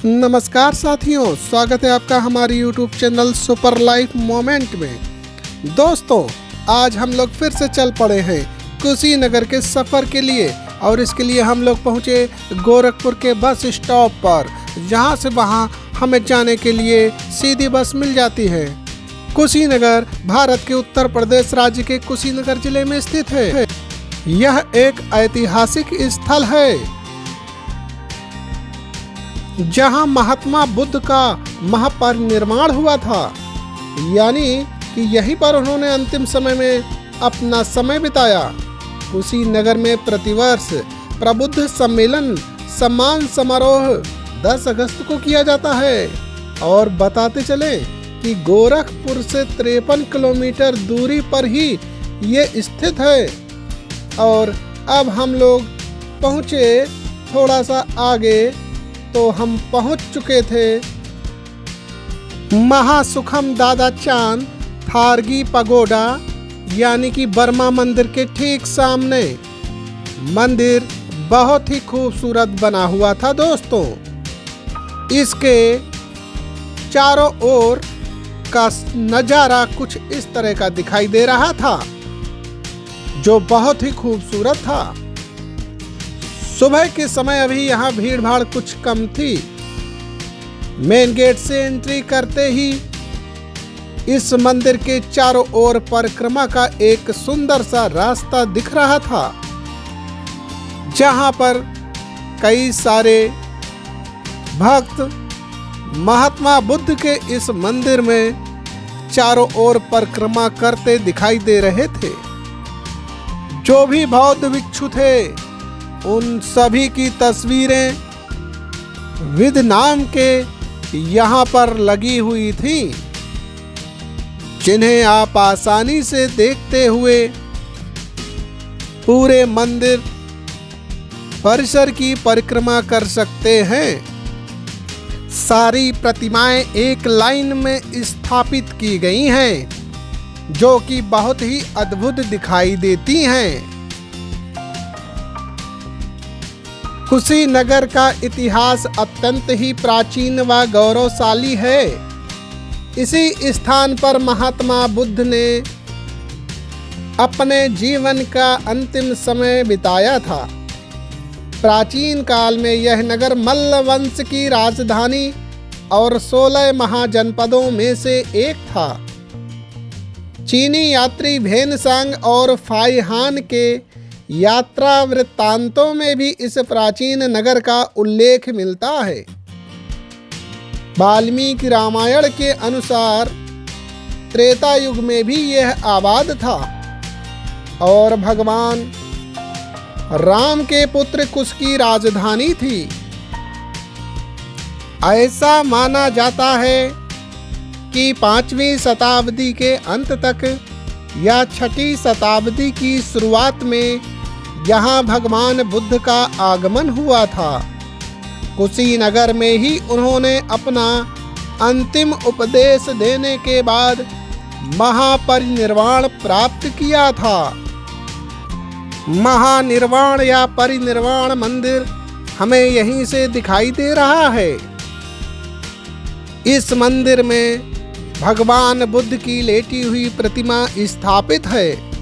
नमस्कार साथियों, स्वागत है आपका हमारे YouTube channel super life moment में। दोस्तों, आज हम लोग फिर से चल पड़े हैं कुशीनगर के सफ़र के लिए और इसके लिए हम लोग पहुँचे गोरखपुर के बस स्टॉप पर, जहाँ से वहाँ हमें जाने के लिए सीधी बस मिल जाती है। कुशीनगर भारत के उत्तर प्रदेश राज्य के कुशीनगर जिले में स्थित है। यह एक ऐतिहासिक स्थल है जहां महात्मा बुद्ध का महापरिनिर्वाण हुआ था, यानी कि यहीं पर उन्होंने अंतिम समय में अपना समय बिताया। कुशीनगर में प्रतिवर्ष प्रबुद्ध सम्मेलन सम्मान समारोह 10 अगस्त को किया जाता है और बताते चले कि गोरखपुर से 53 किलोमीटर दूरी पर ही ये स्थित है। और अब हम लोग पहुँचे थोड़ा सा आगे तो हम पहुंच चुके थे महासुखम दादा चांद थारगी पगोडा, यानी कि बर्मा मंदिर के ठीक सामने। मंदिर बहुत ही खूबसूरत बना हुआ था दोस्तों। इसके चारों ओर का नज़ारा कुछ इस तरह का दिखाई दे रहा था, जो बहुत ही खूबसूरत था। सुबह के समय अभी यहाँ भीड़ भाड़ कुछ कम थी। मेन गेट से एंट्री करते ही इस मंदिर के चारों ओर परिक्रमा का एक सुंदर सा रास्ता दिख रहा था, जहाँ पर कई सारे भक्त महात्मा बुद्ध के इस मंदिर में चारों ओर परिक्रमा करते दिखाई दे रहे थे। जो भी बौद्ध भिक्षु थे, उन सभी की तस्वीरें विद नाम के यहाँ पर लगी हुई थी, जिन्हें आप आसानी से देखते हुए पूरे मंदिर परिसर की परिक्रमा कर सकते हैं। सारी प्रतिमाएं एक लाइन में स्थापित की गई हैं, जो कि बहुत ही अद्भुत दिखाई देती हैं। कुशीनगर का इतिहास अत्यंत ही प्राचीन व गौरवशाली है। इसी स्थान पर महात्मा बुद्ध ने अपने जीवन का अंतिम समय बिताया था। प्राचीन काल में यह नगर मल्ल वंश की राजधानी और 16 महाजनपदों में से एक था। चीनी यात्री भेनसांग और फाइहान के यात्रा वृत्तांतों में भी इस प्राचीन नगर का उल्लेख मिलता है। वाल्मीकि रामायण के अनुसार त्रेता युग में भी यह आबाद था और भगवान राम के पुत्र कुश की राजधानी थी। ऐसा माना जाता है कि 5वीं शताब्दी के अंत तक या 6ठी शताब्दी की शुरुआत में यहाँ भगवान बुद्ध का आगमन हुआ था। कुशीनगर में ही उन्होंने अपना अंतिम उपदेश देने के बाद महापरिनिर्वाण प्राप्त किया था। महानिर्वाण या परिनिर्वाण मंदिर हमें यहीं से दिखाई दे रहा है। इस मंदिर में भगवान बुद्ध की लेटी हुई प्रतिमा स्थापित है।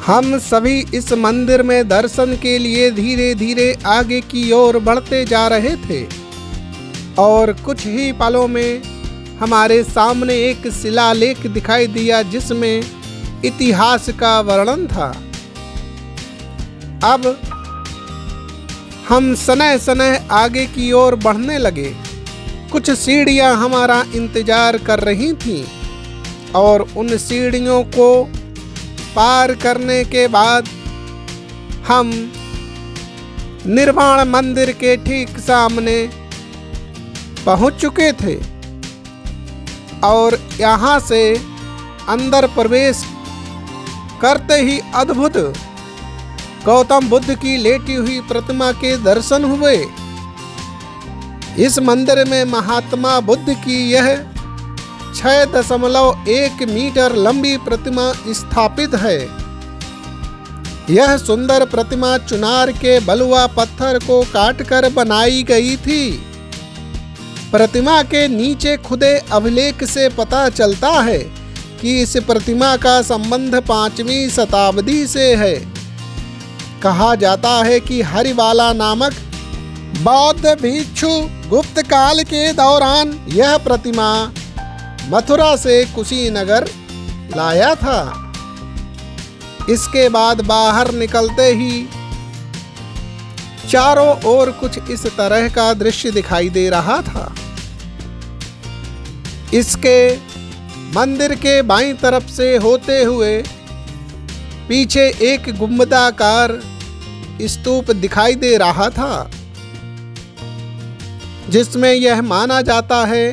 हम सभी इस मंदिर में दर्शन के लिए धीरे धीरे आगे की ओर बढ़ते जा रहे थे और कुछ ही पलों में हमारे सामने एक शिलालेख दिखाई दिया, जिसमें इतिहास का वर्णन था। अब हम सनह सनह आगे की ओर बढ़ने लगे। कुछ सीढ़ियां हमारा इंतजार कर रही थीं और उन सीढ़ियों को पार करने के बाद हम निर्वाण मंदिर के ठीक सामने पहुंच चुके थे और यहाँ से अंदर प्रवेश करते ही अद्भुत गौतम बुद्ध की लेटी हुई प्रतिमा के दर्शन हुए। इस मंदिर में महात्मा बुद्ध की यह 6.1 मीटर लंबी प्रतिमा स्थापित है। यह सुंदर प्रतिमा चुनार के बलुआ पत्थर को काटकर बनाई गई थी। प्रतिमा के नीचे खुदे अभिलेख से पता चलता है कि इस प्रतिमा का संबंध 5वीं शताब्दी से है। कहा जाता है कि हरिवाला नामक बौद्ध भिक्षु गुप्त काल के दौरान यह प्रतिमा मथुरा से कुशीनगर लाया था। इसके बाद बाहर निकलते ही चारों ओर कुछ इस तरह का दृश्य दिखाई दे रहा था। इसके मंदिर के बाईं तरफ से होते हुए पीछे एक गुंबदाकार स्तूप दिखाई दे रहा था, जिसमें यह माना जाता है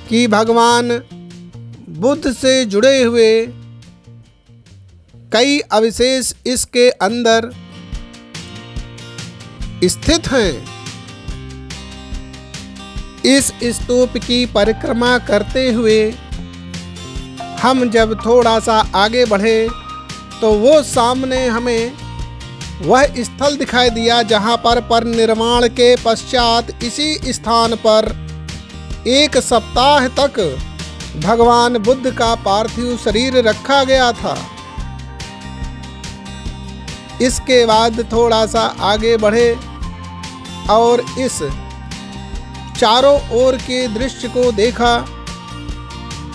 कि भगवान बुद्ध से जुड़े हुए कई अवशेष इसके अंदर स्थित हैं। इस स्तूप की परिक्रमा करते हुए हम जब थोड़ा सा आगे बढ़े तो वो सामने हमें वह स्थल दिखाई दिया जहां पर परिनिर्वाण के पश्चात इसी स्थान पर 1 सप्ताह तक भगवान बुद्ध का पार्थिव शरीर रखा गया था। इसके बाद थोड़ा सा आगे बढ़े और इस चारों ओर के दृश्य को देखा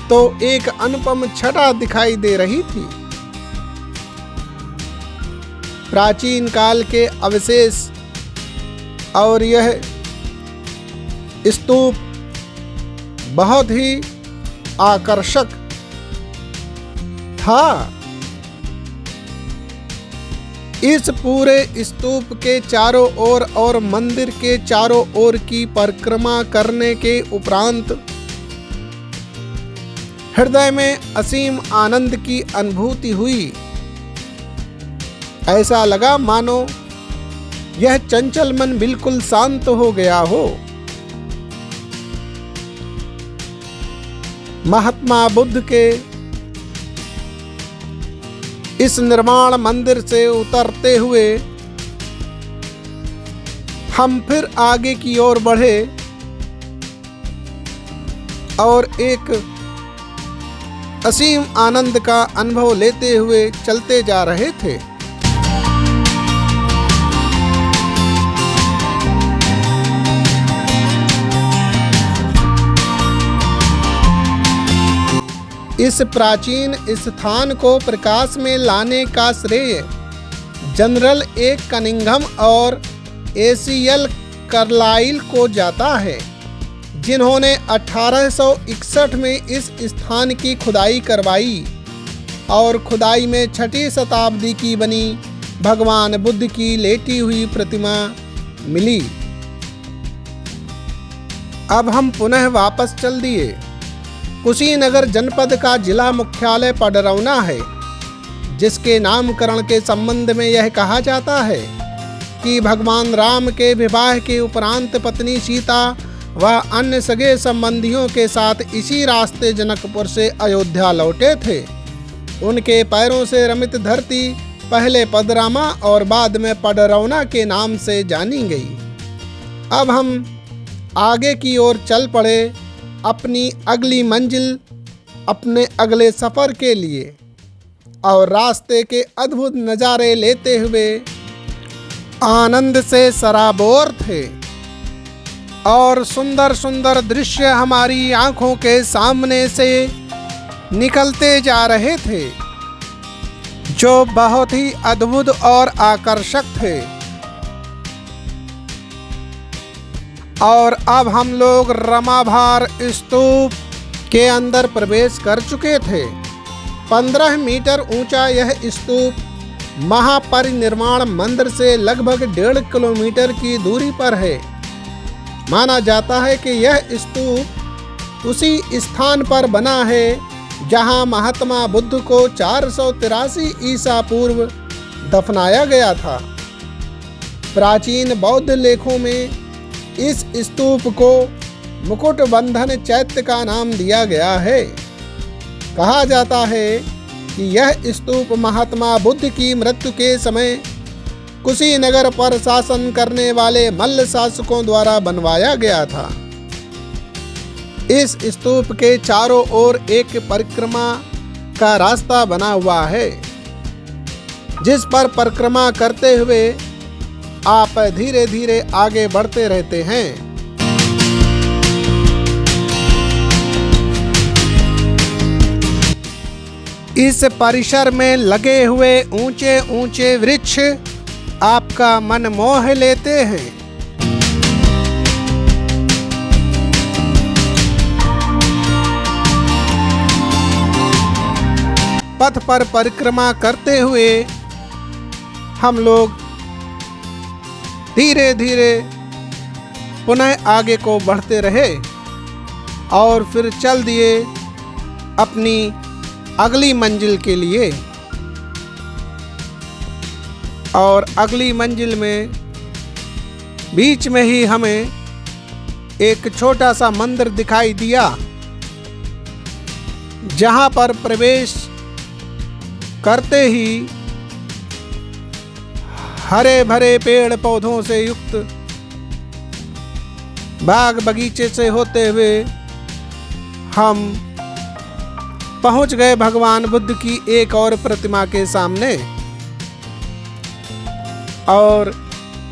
तो एक अनुपम छटा दिखाई दे रही थी। प्राचीन काल के अवशेष और यह स्तूप बहुत ही आकर्षक था। इस पूरे स्तूप के चारों ओर और मंदिर के चारों ओर की परिक्रमा करने के उपरांत हृदय में असीम आनंद की अनुभूति हुई। ऐसा लगा मानो यह चंचल मन बिल्कुल शांत हो गया हो। महात्मा बुद्ध के इस निर्माण मंदिर से उतरते हुए हम फिर आगे की ओर बढ़े और एक असीम आनंद का अनुभव लेते हुए चलते जा रहे थे। इस प्राचीन स्थान को प्रकाश में लाने का श्रेय जनरल ए कनिंघम और एसीएल कार्लाइल को जाता है, जिन्होंने 1861 में इस स्थान की खुदाई करवाई और खुदाई में 6वीं शताब्दी की बनी भगवान बुद्ध की लेटी हुई प्रतिमा मिली। अब हम पुनः वापस चल दिए। कुशीनगर जनपद का जिला मुख्यालय पडरौना है, जिसके नामकरण के संबंध में यह कहा जाता है कि भगवान राम के विवाह के उपरांत पत्नी सीता व अन्य सगे संबंधियों के साथ इसी रास्ते जनकपुर से अयोध्या लौटे थे। उनके पैरों से रमित धरती पहले पदरामा और बाद में पडरौना के नाम से जानी गई। अब हम आगे की ओर चल पड़े अपनी अगली मंजिल, अपने अगले सफ़र के लिए, और रास्ते के अद्भुत नज़ारे लेते हुए आनंद से सराबोर थे और सुंदर सुंदर दृश्य हमारी आंखों के सामने से निकलते जा रहे थे, जो बहुत ही अद्भुत और आकर्षक थे। और अब हम लोग रमाभार स्तूप के अंदर प्रवेश कर चुके थे। 15 मीटर ऊंचा यह स्तूप महापरिनिर्वाण मंदिर से लगभग 1.5 किलोमीटर की दूरी पर है। माना जाता है कि यह स्तूप उसी स्थान पर बना है जहां महात्मा बुद्ध को 483 ईसा पूर्व दफनाया गया था। प्राचीन बौद्ध लेखों में इस स्तूप को मुकुट बंधन चैत्य का नाम दिया गया है। कहा जाता है कि यह स्तूप महात्मा बुद्ध की मृत्यु के समय कुशीनगर पर शासन करने वाले मल्ल शासकों द्वारा बनवाया गया था। इस स्तूप के चारों ओर एक परिक्रमा का रास्ता बना हुआ है, जिस पर परिक्रमा करते हुए आप धीरे धीरे आगे बढ़ते रहते हैं। इस परिसर में लगे हुए ऊंचे ऊंचे वृक्ष आपका मन मोह लेते हैं। पथ पर परिक्रमा करते हुए हम लोग धीरे धीरे पुनः आगे को बढ़ते रहे और फिर चल दिए अपनी अगली मंजिल के लिए। और अगली मंजिल में बीच में ही हमें एक छोटा सा मंदिर दिखाई दिया, जहां पर प्रवेश करते ही हरे भरे पेड़ पौधों से युक्त बाग बगीचे से होते हुए हम पहुंच गए भगवान बुद्ध की एक और प्रतिमा के सामने। और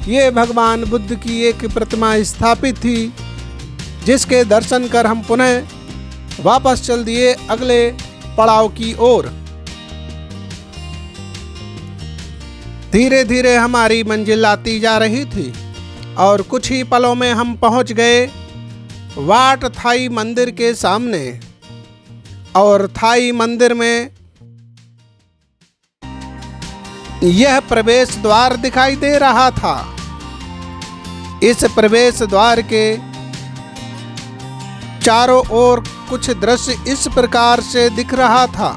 ये भगवान बुद्ध की एक प्रतिमा स्थापित थी, जिसके दर्शन कर हम पुनः वापस चल दिए अगले पड़ाव की ओर। धीरे धीरे हमारी मंजिल आती जा रही थी और कुछ ही पलों में हम पहुंच गए वाट थाई मंदिर के सामने। और थाई मंदिर में यह प्रवेश द्वार दिखाई दे रहा था। इस प्रवेश द्वार के चारों ओर कुछ दृश्य इस प्रकार से दिख रहा था।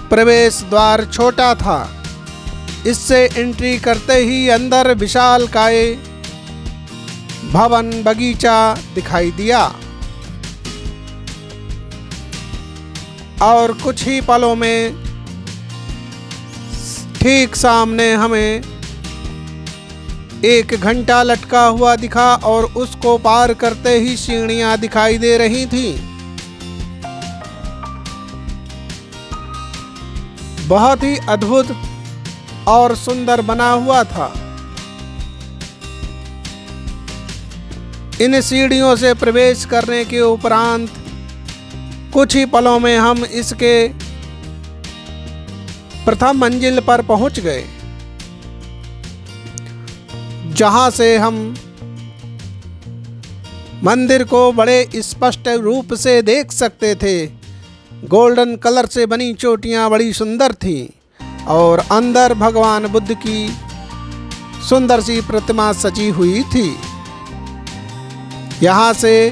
प्रवेश द्वार छोटा था, इससे एंट्री करते ही अंदर विशालकाय भवन बगीचा दिखाई दिया। और कुछ ही पलों में ठीक सामने हमें एक घंटा लटका हुआ दिखा और उसको पार करते ही सीढ़ियां दिखाई दे रही थीं। बहुत ही अद्भुत और सुंदर बना हुआ था। इन सीढ़ियों से प्रवेश करने के उपरांत कुछ ही पलों में हम इसके प्रथम मंजिल पर पहुंच गए, जहां से हम मंदिर को बड़े स्पष्ट रूप से देख सकते थे। गोल्डन कलर से बनी चोटियां बड़ी सुंदर थीं और अंदर भगवान बुद्ध की सुंदर सी प्रतिमा सजी हुई थी। यहाँ से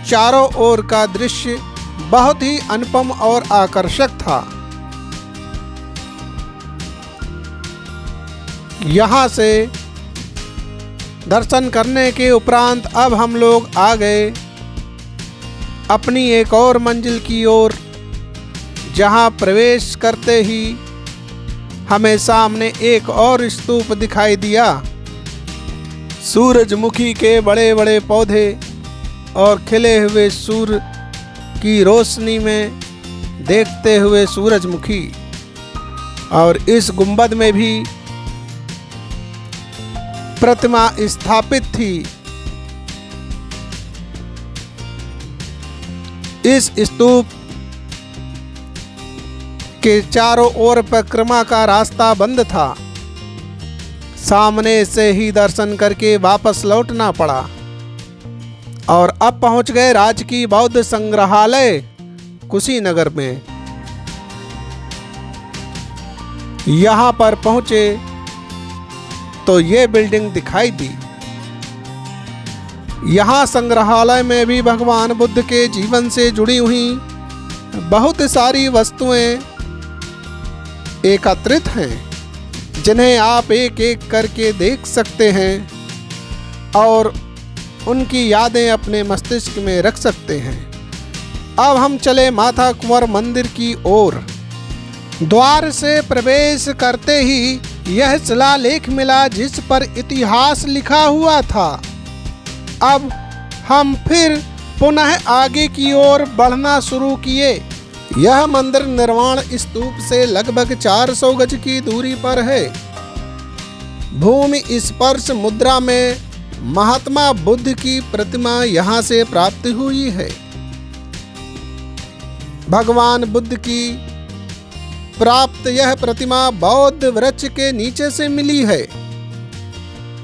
चारों ओर का दृश्य बहुत ही अनुपम और आकर्षक था। यहाँ से दर्शन करने के उपरांत अब हम लोग आ गए अपनी एक और मंजिल की ओर, जहाँ प्रवेश करते ही हमें सामने एक और स्तूप दिखाई दिया। सूरजमुखी के बड़े बड़े पौधे और खिले हुए सूर्य की रोशनी में देखते हुए सूरजमुखी, और इस गुंबद में भी प्रतिमा स्थापित थी। इस स्तूप के चारों ओर परिक्रमा का रास्ता बंद था। सामने से ही दर्शन करके वापस लौटना पड़ा और अब पहुंच गए राजकीय बौद्ध संग्रहालय कुशीनगर में। यहां पर पहुंचे तो ये बिल्डिंग दिखाई दी। यहाँ संग्रहालय में भी भगवान बुद्ध के जीवन से जुड़ी हुई बहुत सारी वस्तुएं एकत्रित हैं, जिन्हें आप एक एक करके देख सकते हैं और उनकी यादें अपने मस्तिष्क में रख सकते हैं। अब हम चले माता कुंवर मंदिर की ओर। द्वार से प्रवेश करते ही यह शिलालेख मिला जिस पर इतिहास लिखा हुआ था। अब हम फिर पुनः आगे की ओर बढ़ना शुरू किए। यह मंदिर निर्माण स्तूप से लगभग 400 गज की दूरी पर है। भूमि स्पर्श मुद्रा में महात्मा बुद्ध की प्रतिमा यहाँ से प्राप्त हुई है। भगवान बुद्ध की प्राप्त यह प्रतिमा बौद्ध वृक्ष के नीचे से मिली है।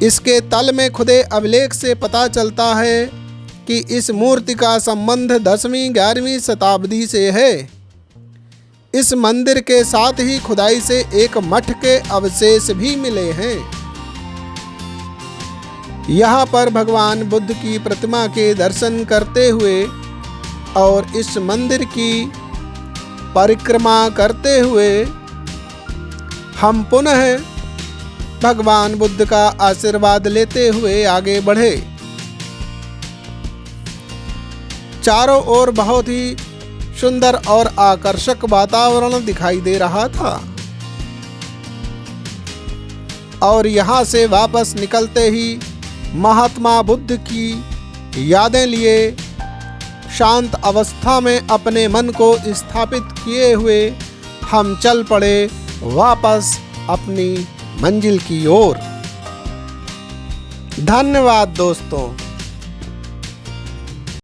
इसके तल में खुदे अभिलेख से पता चलता है कि इस मूर्ति का संबंध 10वीं-11वीं शताब्दी से है। इस मंदिर के साथ ही खुदाई से एक मठ के अवशेष भी मिले हैं। यहाँ पर भगवान बुद्ध की प्रतिमा के दर्शन करते हुए और इस मंदिर की परिक्रमा करते हुए हम पुनः भगवान बुद्ध का आशीर्वाद लेते हुए आगे बढ़े। चारों ओर बहुत ही सुंदर और आकर्षक वातावरण दिखाई दे रहा था और यहाँ से वापस निकलते ही महात्मा बुद्ध की यादें लिए शांत अवस्था में अपने मन को स्थापित किए हुए हम चल पड़े वापस अपनी मंजिल की ओर। धन्यवाद दोस्तों।